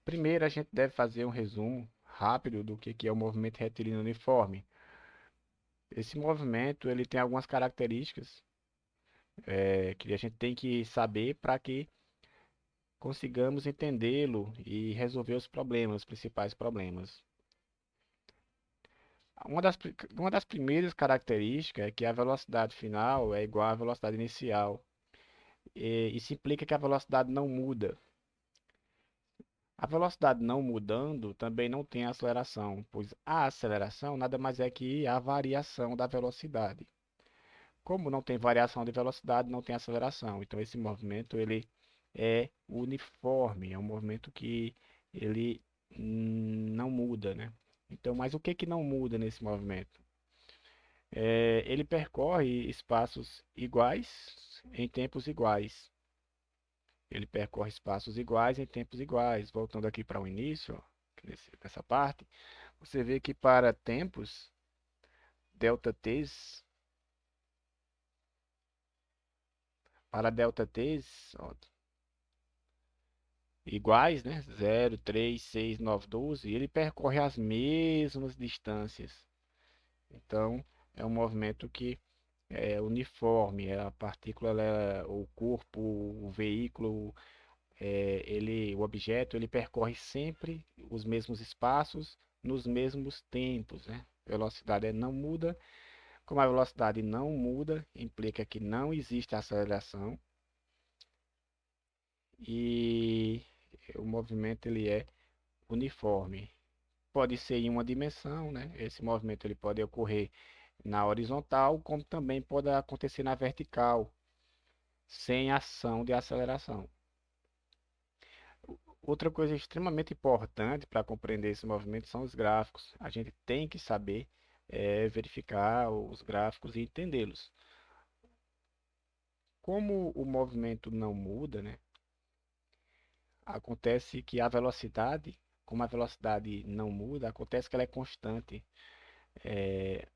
Primeiro, a gente deve fazer um resumo rápido do que é o movimento retilíneo uniforme. Esse movimento ele tem algumas características que a gente tem que saber para que consigamos entendê-lo e resolver os problemas, os principais problemas. Uma das primeiras características é que a velocidade final é igual à velocidade inicial. Isso implica que a velocidade não muda. A velocidade não mudando também não tem aceleração, pois a aceleração nada mais é que a variação da velocidade. Como não tem variação de velocidade, não tem aceleração. Então esse movimento ele é uniforme, é um movimento que ele não muda, né? Então, mas o que que não muda nesse movimento? Ele percorre espaços iguais em tempos iguais. Ele percorre espaços iguais em tempos iguais. Voltando aqui para o início, ó, nessa parte, você vê que para tempos delta t, para delta t, ó, iguais, né? 0, 3, 6, 9, 12, ele percorre as mesmas distâncias. Então, é um movimento que é uniforme, a partícula, o corpo, o veículo, o objeto, ele percorre sempre os mesmos espaços nos mesmos tempos, né? Velocidade não muda. Como a velocidade não muda, implica que não existe aceleração e o movimento ele é uniforme. Pode ser em uma dimensão, né? Esse movimento ele pode ocorrer na horizontal, como também pode acontecer na vertical, sem ação de aceleração. Outra coisa extremamente importante para compreender esse movimento são os gráficos. A gente tem que saber verificar os gráficos e entendê-los. Como o movimento não muda, né? Acontece que a velocidade, como a velocidade não muda, acontece que ela é constante. É,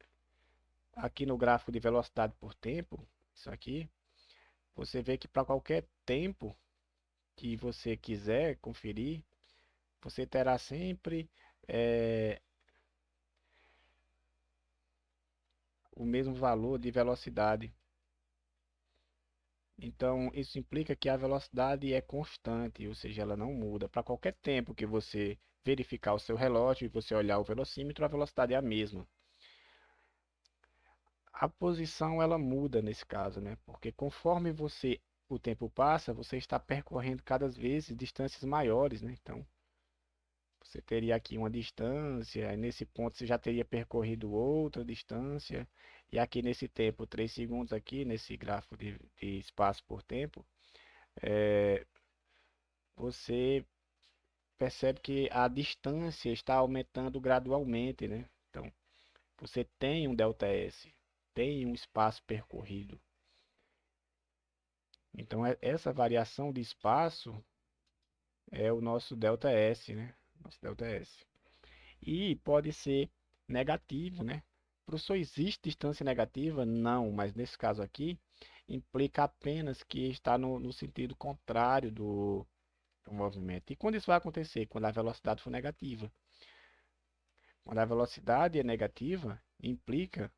Aqui no gráfico de velocidade por tempo, isso aqui, você vê que para qualquer tempo que você quiser conferir, você terá sempre é, o mesmo valor de velocidade. Então, isso implica que a velocidade é constante, ou seja, ela não muda. Para qualquer tempo que você verificar o seu relógio e você olhar o velocímetro, a velocidade é a mesma. A posição ela muda nesse caso, né? Porque conforme o tempo passa, você está percorrendo cada vez distâncias maiores, né? Então, você teria aqui uma distância, e nesse ponto você já teria percorrido outra distância, e aqui nesse tempo, 3 segundos aqui, nesse gráfico de espaço por tempo, você percebe que a distância está aumentando gradualmente, né? Então, você tem um ΔS, tem um espaço percorrido. Então, essa variação de espaço é o nosso ΔS, né? Nosso ΔS. E pode ser negativo, né? Professor, existe distância negativa? Não, mas nesse caso aqui, implica apenas que está no sentido contrário do movimento. E quando isso vai acontecer? Quando a velocidade for negativa. Quando a velocidade é negativa, implica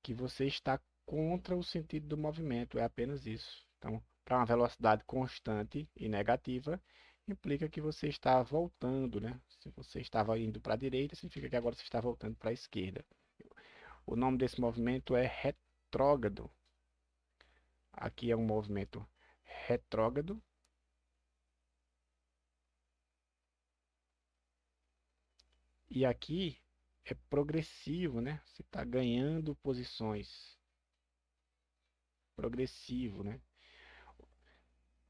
que você está contra o sentido do movimento, é apenas isso. Então, para uma velocidade constante e negativa, implica que você está voltando, né? Se você estava indo para a direita, significa que agora você está voltando para a esquerda. O nome desse movimento é retrógrado. Aqui é um movimento retrógrado e aqui é progressivo, né? Você está ganhando posições. Progressivo, né?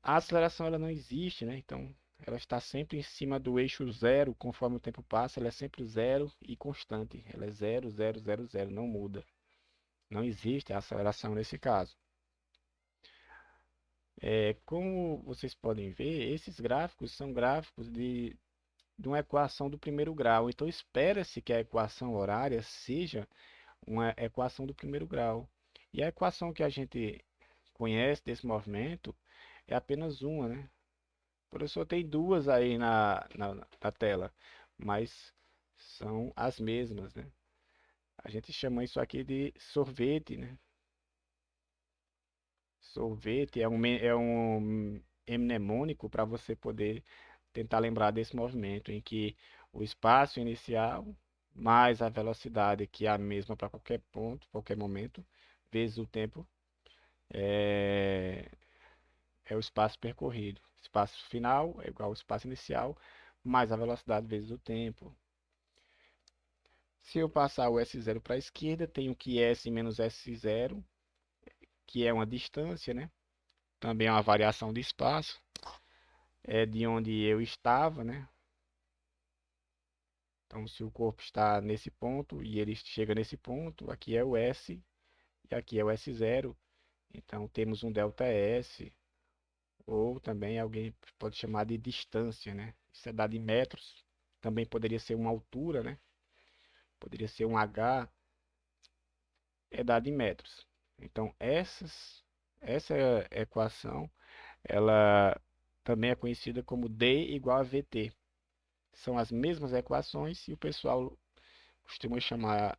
A aceleração ela não existe, né? Então, ela está sempre em cima do eixo zero, conforme o tempo passa, ela é sempre zero e constante. Ela é zero, zero, zero, zero, não muda. Não existe aceleração nesse caso. Como vocês podem ver, esses gráficos são gráficos de uma equação do primeiro grau. Então, espera-se que a equação horária seja uma equação do primeiro grau. E a equação que a gente conhece desse movimento é apenas uma, né? Professor, tem duas aí na tela, mas são as mesmas, né? A gente chama isso aqui de sorvete, né? Sorvete é um mnemônico para você poder tentar lembrar desse movimento, em que o espaço inicial mais a velocidade, que é a mesma para qualquer ponto, qualquer momento, vezes o tempo, é, é o espaço percorrido. Espaço final é igual ao espaço inicial, mais a velocidade vezes o tempo. Se eu passar o S0 para a esquerda, tenho que S menos S0, que é uma distância, né? Também é uma variação de espaço. É de onde eu estava, né? Então, se o corpo está nesse ponto e ele chega nesse ponto, aqui é o S e aqui é o S0. Então, temos um delta S, ou também alguém pode chamar de distância, né? Isso é dado em metros. Também poderia ser uma altura, né? Poderia ser um H, é dado em metros. Então, essa equação, ela também é conhecida como D igual a VT. São as mesmas equações e o pessoal costuma chamar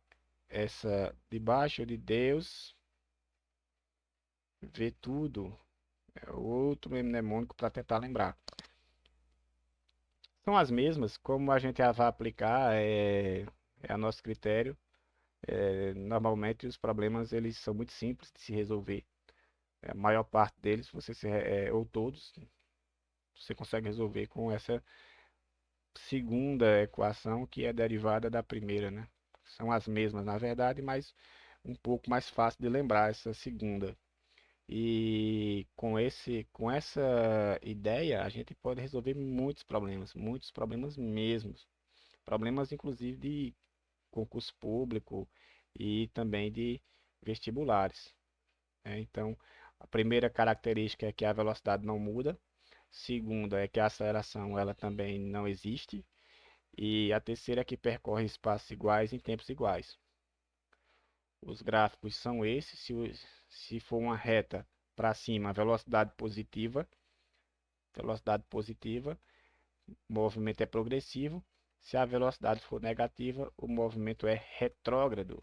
essa de baixo de Deus vê tudo. É outro mnemônico para tentar lembrar. São as mesmas, como a gente vai aplicar é a nosso critério. Normalmente os problemas eles são muito simples de se resolver. A maior parte deles, ou todos, você consegue resolver com essa segunda equação que é derivada da primeira, né? São as mesmas, na verdade, mas um pouco mais fácil de lembrar essa segunda. E com essa ideia, a gente pode resolver muitos problemas mesmos. Problemas inclusive de concurso público e também de vestibulares, né? Então, a primeira característica é que a velocidade não muda. Segunda é que a aceleração ela também não existe. E a terceira é que percorre espaços iguais em tempos iguais. Os gráficos são esses. Se for uma reta para cima, velocidade positiva, o movimento é progressivo. Se a velocidade for negativa, o movimento é retrógrado.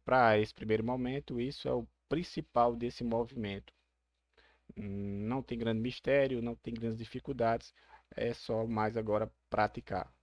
Para esse primeiro momento, isso é o principal desse movimento. Não tem grande mistério, não tem grandes dificuldades, é só mais agora praticar.